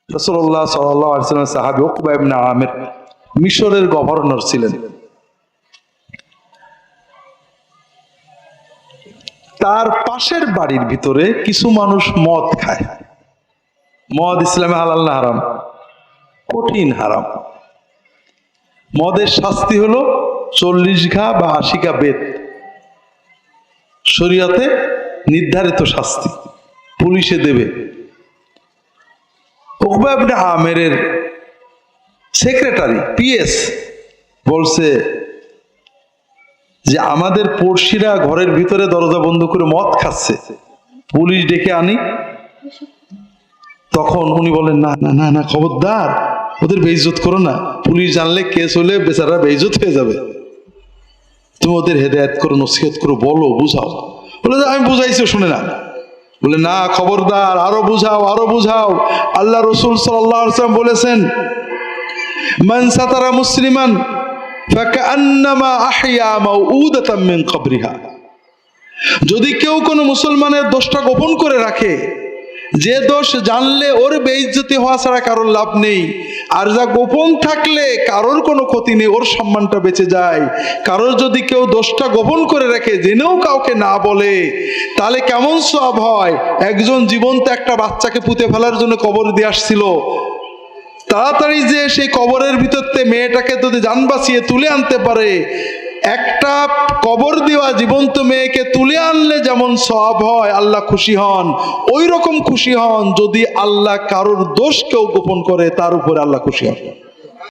রাসূলুল্লাহ সাল্লাল্লাহু আলাইহি ওয়াসাল্লাম সাহাবী উকবা ইবনে আমির মিশরের গভর্নর ছিলেন। তার পাশের বাড়ির ভিতরে কিছু মানুষ মদ খায়। মদ ইসলামে হালাল না হারাম? কঠিন হারাম। মদের শাস্তি হলো 40 ঘা বা 80 ঘা বেত, শরীয়তে নির্ধারিত শাস্তি, পুলিশে দেবে। উকবা ইবনে আমিরের সেক্রেটারি পিএস বলছে যে আমাদের পড়শিরা ঘরের ভিতরে দরজা বন্ধ করে মদ খাচ্ছে, পুলিশ ডেকে আনি। তখন উনি বলেন, না না না না, খবরদার, ওদের বেইজ্জত করো না, পুলিশ জানলে কেস হলে বেচারা বেইজ্জত হয়ে যাবে, তুমি ওদের হেদায়েত করো, নসিহত করো, বলো, বুঝাও। বলে আমি বুঝাইছি, শুনে না। বলে না, খবরদার, আরো বুঝাও, আরো বুঝাও। আল্লাহ রাসূল সাল্লাল্লাহু আলাইহি ওয়াসাল্লাম বলেছেন, মান সাতারা মুসলিমান ফাকান্নামা আহইয়া মাউউদাতাম মিন কবরিহা। যদি কেউ কোনো মুসলমানের দোষটা গোপন করে রাখে, যে দোষ জানলে ওর বেইজ্জতি হওয়া ছাড়া কারোর লাভ নেই, আর যা গোপন থাকলে কারোর কোনো ক্ষতি নেই, ওর সম্মানটা বেঁচে যায়। কারোর যদি কেউ দোষটা গোপন করে রাখে, জেনেও কাউকে না বলে, তাহলে কেমন সওয়াব হয়। একজন জীবন্ত একটা বাচ্চাকে পুঁতে ফেলার জন্য কবর দিয়ে আসছিল, তাড়াতাড়ি যে সেই কবরের ভিতরতে মেয়েটাকে যদি জান বাঁচিয়ে তুলে আনতে পারে, একটা কবর দেওয়া জীবন্ত মেয়েকে তুলে আনলে যেমন সওয়াব হয়, আল্লাহ খুশি হন, ওই রকম খুশি হন যদি আল্লাহ কারোর দোষ কেউ গোপন করে, তার উপরে আল্লাহ খুশি হন।